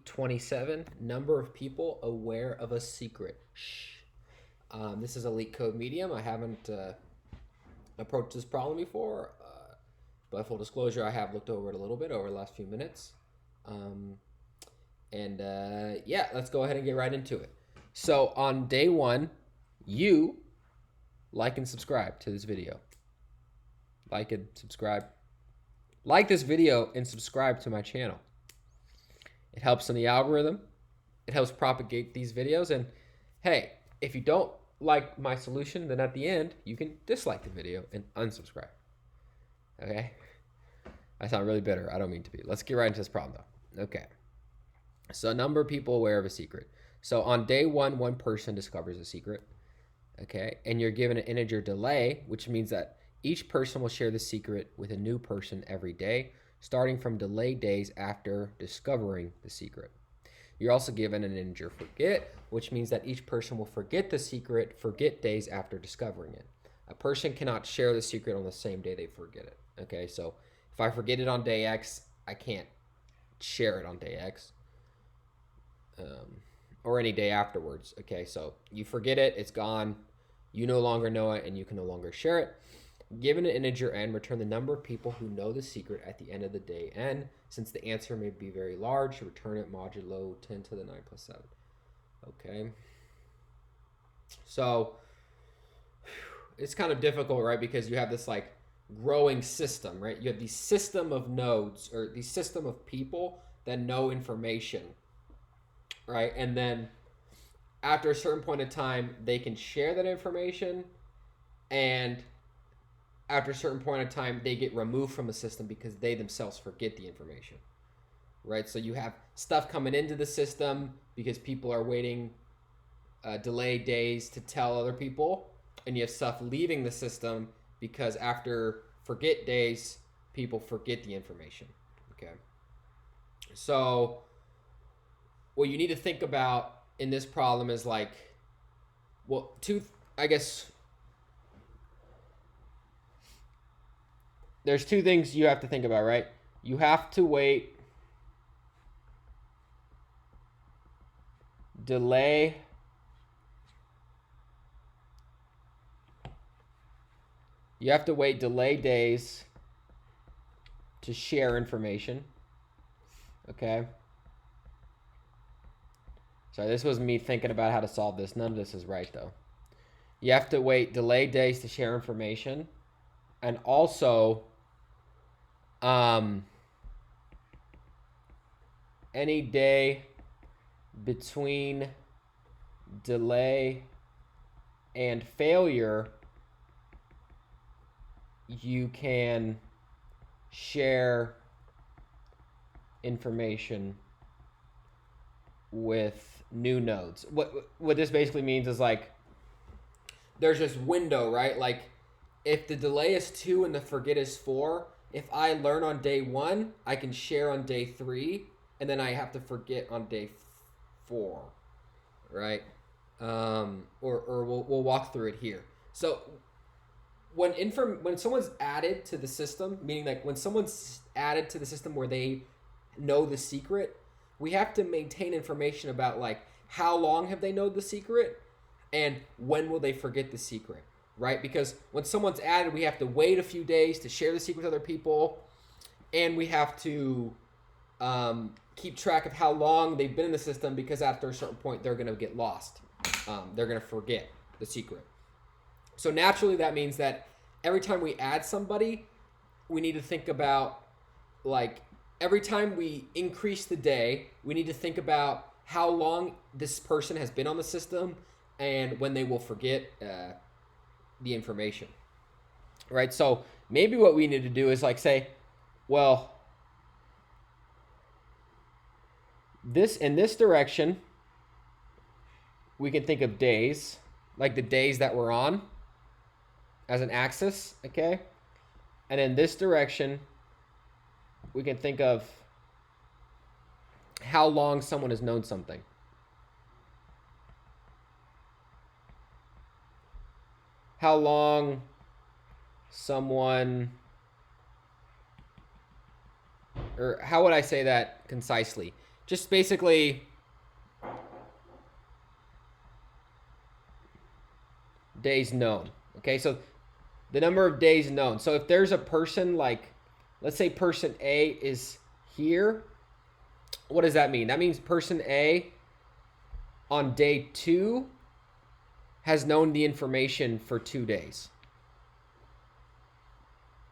27, number of people aware of a secret. Shh. This is a Leetcode medium. I haven't approached this problem before, but full disclosure, I have looked over it a little bit over the last few minutes. Yeah, let's go ahead and get right into it. So on day one, you like and subscribe to this video. Like and subscribe. Like this video and subscribe to my channel. It helps in the algorithm. It helps propagate these videos. And hey, if you don't like my solution, then at the end, you can dislike the video and unsubscribe. Okay? I sound really bitter. I don't mean to be. Let's get right into this problem though. Okay. So number of people aware of a secret. So on day one, one person discovers a secret. Okay. And you're given an integer delay, which means that each person will share the secret with a new person every day, starting from delayed days after discovering the secret. You're also given an integer forget, which means that each person will forget the secret, forget days after discovering it. A person cannot share the secret on the same day they forget it. Okay, so if I forget it on day X, I can't share it on day X or any day afterwards. Okay, so you forget it, it's gone, you no longer know it, and you can no longer share it. Given an integer n, return the number of people who know the secret at the end of the day n. Since the answer may be very large, return it modulo 10 to the 9 plus 7. Okay. So it's kind of difficult, right? Because you have this like growing system, right? You have these system of nodes or these system of people that know information, right? And then after a certain point of time, they can share that information, and after a certain point of time, they get removed from the system because they themselves forget the information, right? So you have stuff coming into the system because people are waiting delayed days to tell other people, and you have stuff leaving the system because after forget days, people forget the information, okay? So what you need to think about in this problem is like, well, there's two things you have to think about, right? You have to wait delay days to share information. Okay. So this was me thinking about how to solve this. None of this is right though. You have to wait delay days to share information, and also any day between delay and failure, you can share information with new nodes. What this basically means is like there's this window, right? Like if the delay is 2 and the forget is 4, if I learn on day 1, I can share on day 3, and then I have to forget on day 4, right? Or we'll walk through it here. So when someone's added to the system, meaning like when someone's added to the system where they know the secret, we have to maintain information about like how long have they known the secret and when will they forget the secret, right? Because when someone's added, we have to wait a few days to share the secret with other people, and we have to keep track of how long they've been in the system, because after a certain point, they're going to get lost. They're going to forget the secret. So naturally, that means that every time we add somebody, we need to think about, like, every time we increase the day, we need to think about how long this person has been on the system and when they will forget the information, right? So maybe what we need to do is like say, well, in this direction, we can think of days, like the days that we're on as an axis, okay? And in this direction, we can think of how long someone has known something. How long someone, or how would I say that concisely? just basically days known. Okay, so the number of days known. So if there's a person like, let's say person A is here, what does that mean? That means person A on day 2 has known the information for 2 days.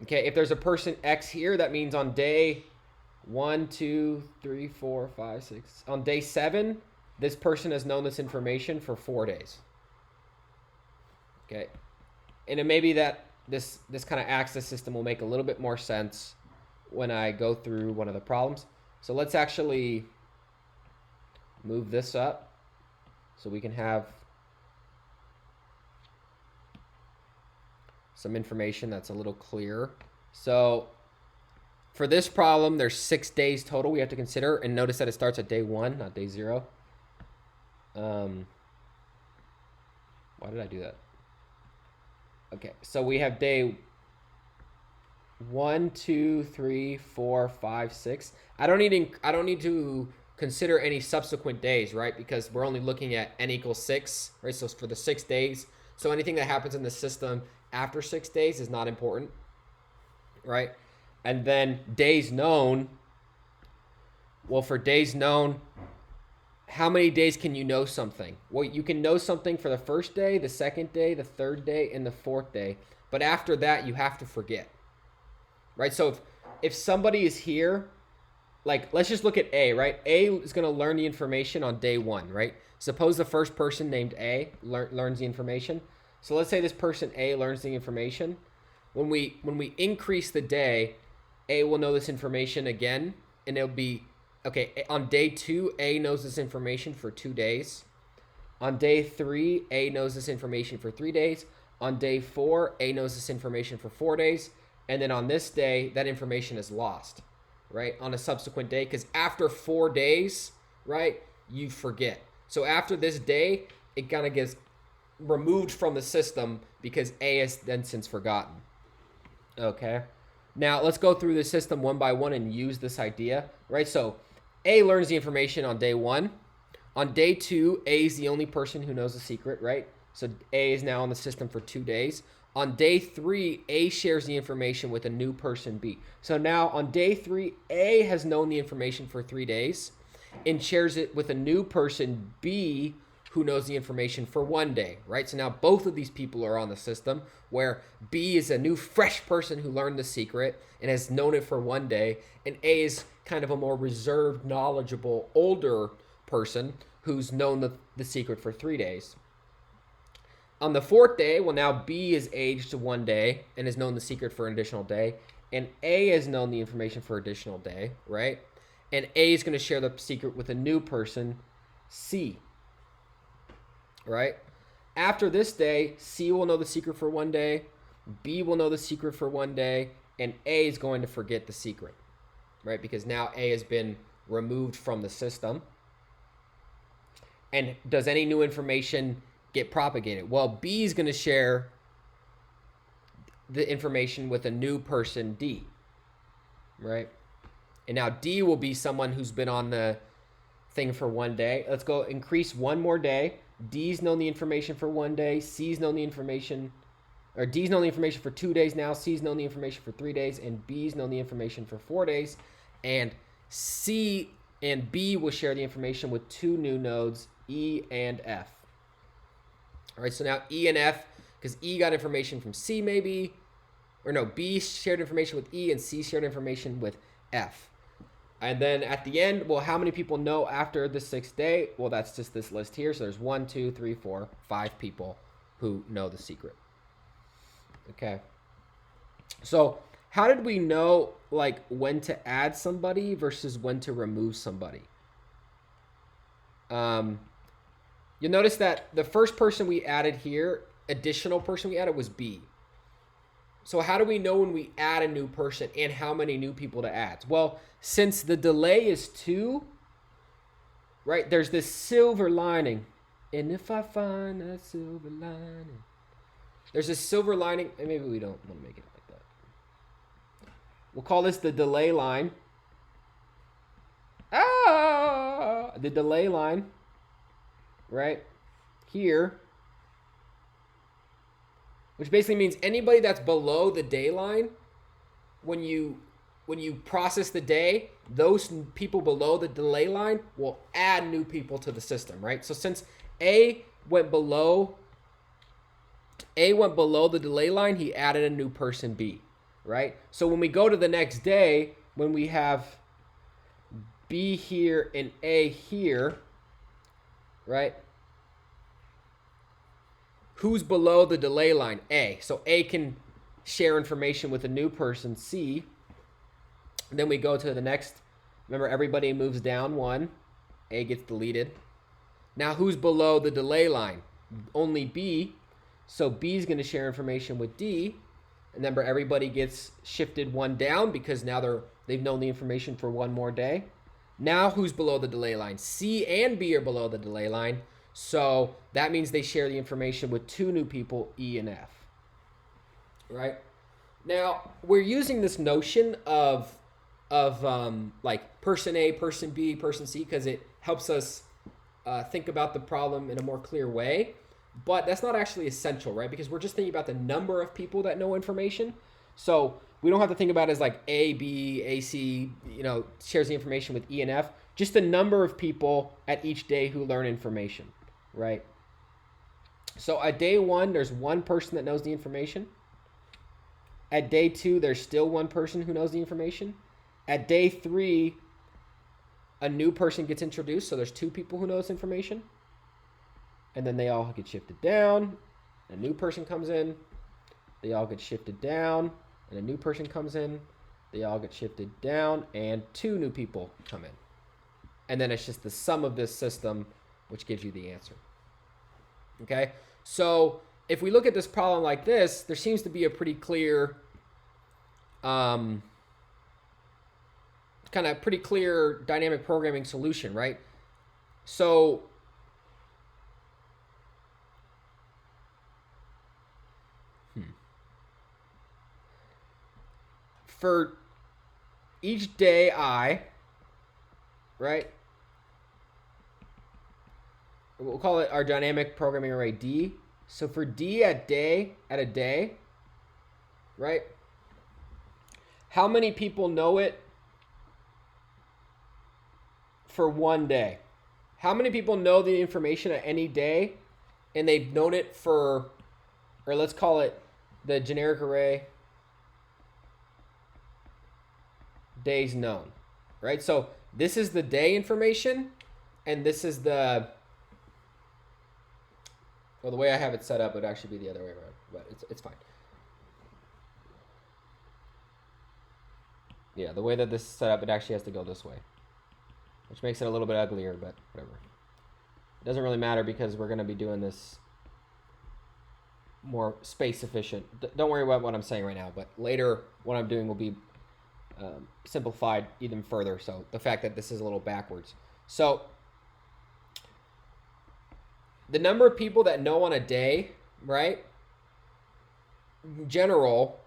Okay, if there's a person X here, that means on day 1, 2, 3, 4, 5, 6, on day 7, this person has known this information for 4 days. Okay, and it may be that this kind of access system will make a little bit more sense when I go through one of the problems. So let's actually move this up so we can have some information that's a little clearer. So for this problem, there's 6 days total we have to consider, and notice that it starts at day 1, not day 0. Why did I do that? Okay, so we have day 1, 2, 3, 4, 5, 6. I don't need to consider any subsequent days, right? Because we're only looking at n equals 6, right? So for the 6 days. So anything that happens in the system after 6 days is not important, right? And then days known. Well, for days known, how many days can you know something? Well, you can know something for the first day, the second day, the third day, and the fourth day. But after that, you have to forget, right? So if somebody is here, like let's just look at A, right? A is going to learn the information on day 1, right? Suppose the first person named A learns the information. So let's say this person A learns the information. When we increase the day, A will know this information again, and it'll be, okay, on day 2, A knows this information for 2 days. On day 3, A knows this information for 3 days. On day 4, A knows this information for 4 days. And then on this day, that information is lost, right? On a subsequent day, because after 4 days, right, you forget. So after this day, it kind of gets removed from the system because A has then since forgotten. Okay. Now let's go through the system one by one and use this idea, right? So A learns the information on day 1. On day 2, A is the only person who knows the secret, right? So A is now on the system for 2 days. On day 3, A shares the information with a new person, B. So now on day 3, A has known the information for 3 days and shares it with a new person, B, who knows the information for 1 day, right? So now both of these people are on the system, where B is a new fresh person who learned the secret and has known it for 1 day, and A is kind of a more reserved, knowledgeable, older person who's known the secret for 3 days. On the 4th day, well, now B is aged to 1 day and has known the secret for an additional day, and A has known the information for an additional day, right? And A is going to share the secret with a new person, C, right? After this day, C will know the secret for 1 day, B will know the secret for 1 day, and A is going to forget the secret, right? Because now A has been removed from the system. And does any new information get propagated? Well, B is going to share the information with a new person, D, right? And now D will be someone who's been on the thing for 1 day. Let's go increase 1 more day. D's known the information for 1 day. C's known the information, or D's known the information for 2 days now. C's known the information for 3 days, and B's known the information for 4 days. And C and B will share the information with 2 new nodes, E and F. All right, so now E and F, because E got information from C maybe, or no, B shared information with E and C shared information with F. And then at the end, well, how many people know after the 6th day? Well, that's just this list here. So there's 1, 2, 3, 4, 5 people who know the secret. Okay. So how did we know like when to add somebody versus when to remove somebody? You'll notice that the first person we added here, additional person we added, was B. So how do we know when we add a new person and how many new people to add? Well, since the delay is 2, right, there's this silver lining. And if I find that silver lining. There's a silver lining, and maybe we don't want to make it like that. We'll call this the delay line. Oh! the delay line, right, here, which basically means anybody that's below the day line, when you process the day, those people below the delay line will add new people to the system, right? So since A went below the delay line, he added a new person, B, right? So when we go to the next day, when we have B here and A here, right? Who's below the delay line? A. So A can share information with a new person, C. And then we go to the next. Remember, everybody moves down one. A gets deleted. Now, who's below the delay line? Only B. So B is going to share information with D. And remember, everybody gets shifted one down because now they've known the information for one more day. Now, who's below the delay line? C and B are below the delay line. So that means they share the information with two new people, E and F. Right? Now, we're using this notion of like person A, person B, person C, because it helps us think about the problem in a more clear way. But that's not actually essential, right? Because we're just thinking about the number of people that know information. So we don't have to think about it as like A, B, A, C, shares the information with E and F. Just the number of people at each day who learn information, right? So at day one, there's one person that knows the information. At day two, there's still one person who knows the information. At day three, a new person gets introduced, so there's two people who know this information. And then they all get shifted down. A new person comes in. They all get shifted down. And a new person comes in. They all get shifted down. And two new people come in. And then it's just the sum of this system, which gives you the answer. Okay? So if we look at this problem like this, there seems to be a pretty clear pretty clear dynamic programming solution, right? So for each day I, right? We'll call it our dynamic programming array D. So for D at a day, right? How many people know it for one day? How many people know the information at any day and they've known it for, or let's call it the generic array days known, right? So this is the day information and this is the way I have it set up, it would actually be the other way around, but it's fine. Yeah, the way that this is set up, it actually has to go this way, which makes it a little bit uglier, but whatever. It doesn't really matter because we're going to be doing this more space efficient. Don't worry about what I'm saying right now, but later what I'm doing will be simplified even further. So the fact that this is a little backwards. So the number of people that know on a day, right, in general,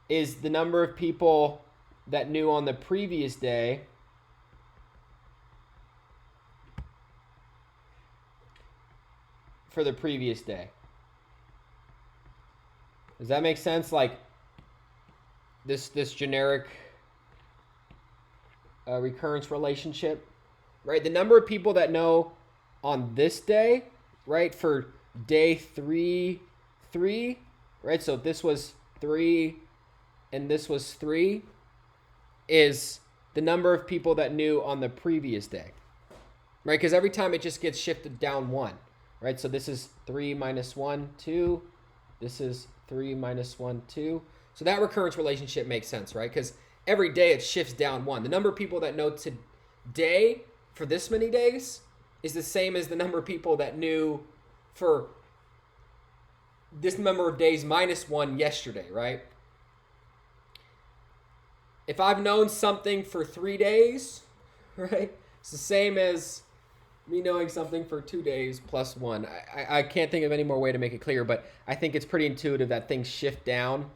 is the number of people that knew on the previous day for the previous day. Does that make sense? Like this generic recurrence relationship, right? The number of people that know on this day, right, for day 3, right? So if this was 3 and this was 3, is the number of people that knew on the previous day, right? Because every time it just gets shifted down 1, right? So this is 3 minus 1, 2. This is 3 minus 1, 2. So that recurrence relationship makes sense, right? Because every day it shifts down 1. The number of people that know today for this many days is the same as the number of people that knew for this number of days minus 1 yesterday, right? If I've known something for 3 days, right, it's the same as me knowing something for 2 days plus 1. I can't think of any more way to make it clear, but I think it's pretty intuitive that things shift down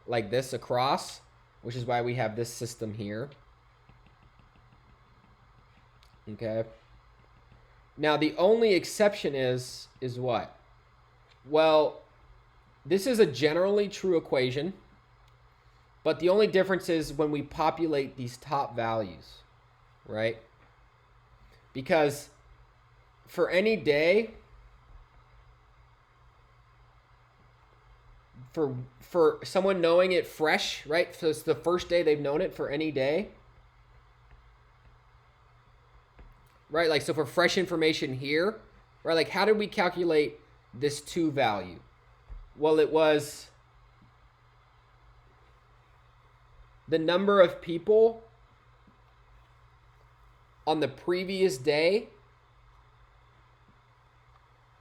like this across, which is why we have this system here. Okay. Now the only exception is what? Well, this is a generally true equation, but the only difference is when we populate these top values, right? Because for any day, for someone knowing it fresh, right? So it's the first day they've known it for any day. Right? Like, so for fresh information here, right? Like, how did we calculate this 2 value? Well, it was the number of people on the previous day.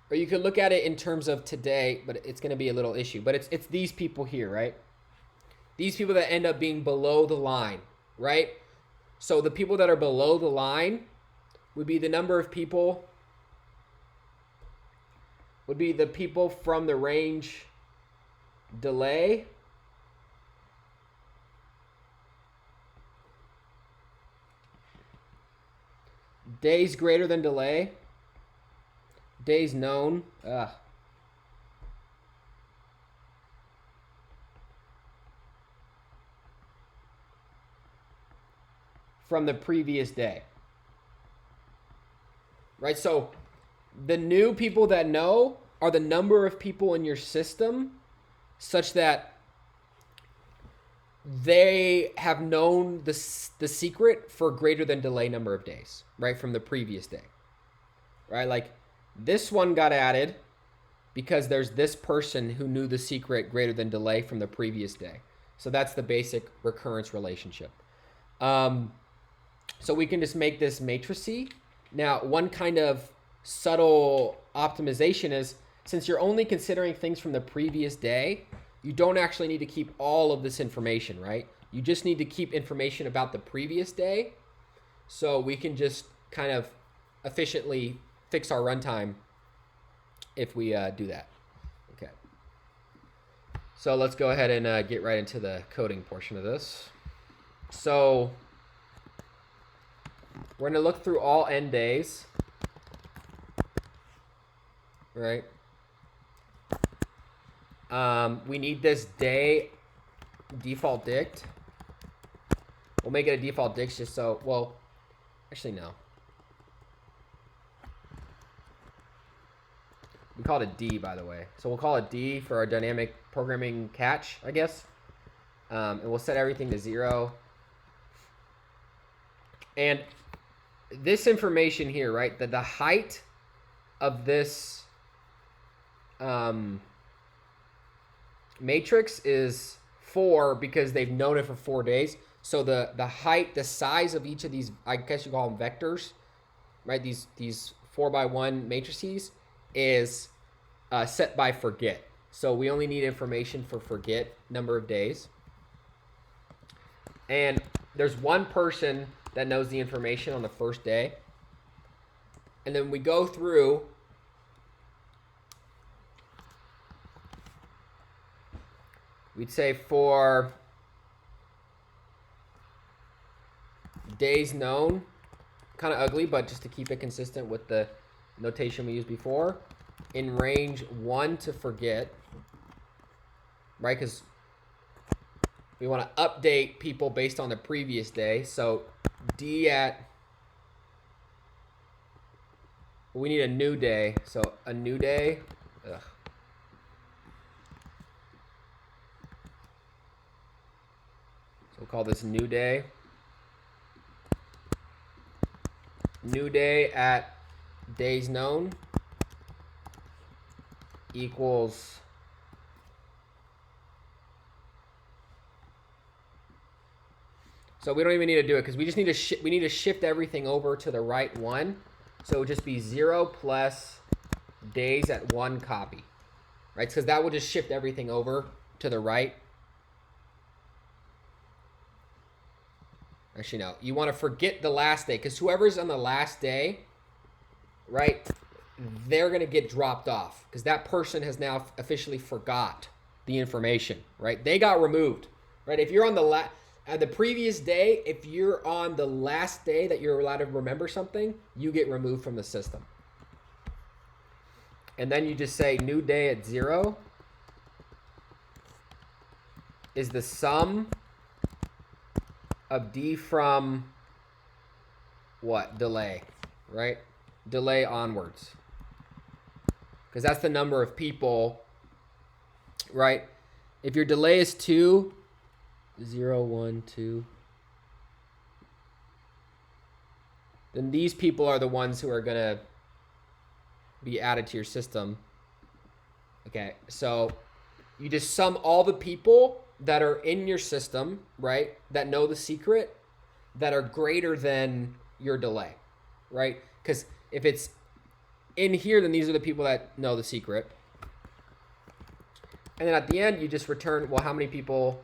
Or you could look at it in terms of today, but it's going to be a little issue. But it's these people here, right? These people that end up being below the line, right? So the people that are below the line would be the number of people, would be the people from the range delay days greater than delay, days known, from the previous day. Right? So the new people that know are the number of people in your system such that they have known the secret for greater than delay number of days, right? From the previous day, right? Like this one got added because there's this person who knew the secret greater than delay from the previous day. So that's the basic recurrence relationship. So we can just make this matrixy. Now, one kind of subtle optimization is, since you're only considering things from the previous day, you don't actually need to keep all of this information, right? You just need to keep information about the previous day. So we can just kind of efficiently fix our runtime if we do that. Okay. So let's go ahead and get right into the coding portion of this. So we're going to look through all n days, right? We need this day default dict. We'll make it a default dict just so, well, actually no. We call it a D, by the way. So we'll call it D for our dynamic programming catch, I guess. And we'll set everything to 0. And this information here, right, that the height of this matrix is 4 because they've known it for 4 days. So the height, the size of each of these, I guess you call them vectors, right? These 4x1 matrices is set by forget. So we only need information for forget number of days. And there's one person that knows the information on the first day. And then we go through we'd say for days known, kind of ugly, but just to keep it consistent with the notation we used before, in range 1 to forget, right? Because we want to update people based on the previous day. So D at, we need a new day. So a new day. Ugh. So we'll call this new day. New day at days known equals so we don't even need to do it because we just need to we need to shift everything over to the right one. So it would just be 0 plus days at 1 copy, right? Because that would just shift everything over to the right. Actually, no. You want to forget the last day because whoever's on the last day, right, they're going to get dropped off because that person has now officially forgot the information, right? They got removed, right? If you're on the At the previous day, if you're on the last day that you're allowed to remember something, you get removed from the system. And then you just say new day at 0 is the sum of d from what? Delay, right? Delay onwards. Because that's the number of people, right? If your delay is 2, 0, 1, 2, then these people are the ones who are going to be added to your system. Okay, so you just sum all the people that are in your system, right, that know the secret, that are greater than your delay, right? Because if it's in here, then these are the people that know the secret. And then at the end, you just return, well, how many people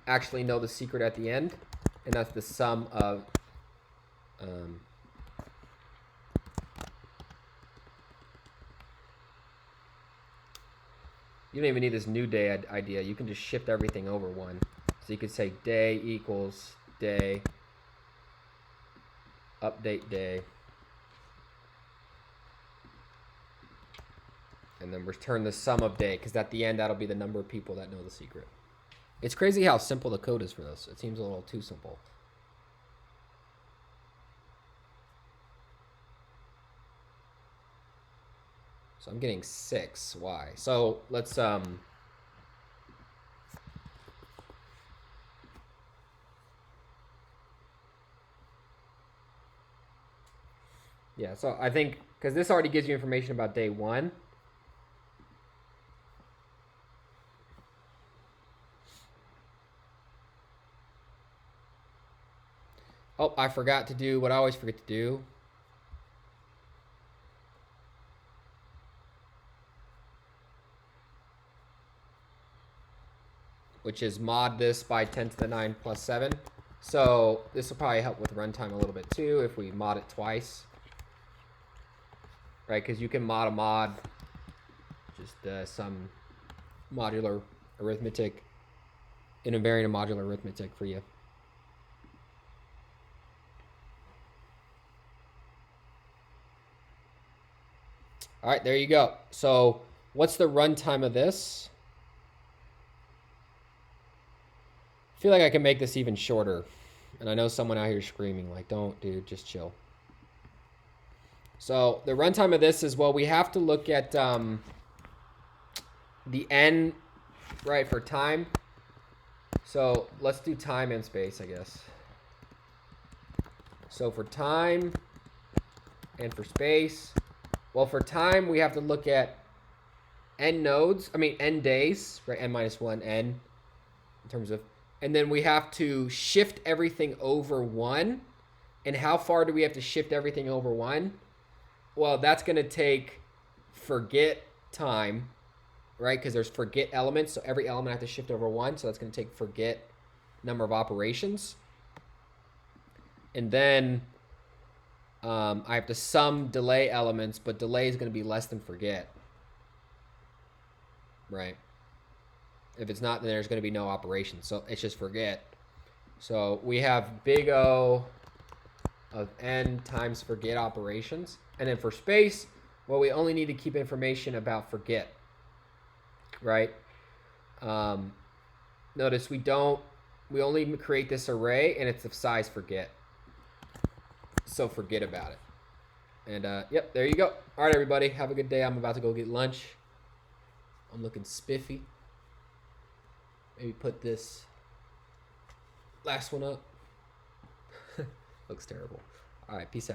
actually know the secret at the end? And that's the sum of you don't even need this new day idea. You can just shift everything over 1. So you could say day equals day, update day, and then return the sum of day, because at the end, that'll be the number of people that know the secret. It's crazy how simple the code is for this. It seems a little too simple. So I'm getting 6. Why? So let's yeah, so I think because this already gives you information about day 1. Oh, I forgot to do what I always forget to do. Which is mod this by 10 to the 9 plus 7. So this will probably help with runtime a little bit too if we mod it twice. Right, because you can mod a mod, just some modular arithmetic, invariant modular arithmetic for you. All right, there you go. So what's the runtime of this? I feel like I can make this even shorter. And I know someone out here screaming like, don't, dude, just chill. So the runtime of this is, well, we have to look at the n, right, for time. So let's do time and space, I guess. So for time and for space, well, for time, we have to look at n days, right, n minus 1, n, in terms of, and then we have to shift everything over 1. And how far do we have to shift everything over 1? Well, that's going to take forget time, right? Because there's forget elements. So every element I have to shift over 1. So that's going to take forget number of operations. And then I have to sum delay elements, but delay is going to be less than forget, right? If it's not, then there's going to be no operation. So it's just forget. So we have big O of n times forget operations. And then for space, well, we only need to keep information about forget, right? Notice we only create this array and it's of size forget. So forget about it. And yep, there you go. All right, everybody, have a good day. I'm about to go get lunch. I'm looking spiffy. Maybe put this last one up. Looks terrible. All right, peace out.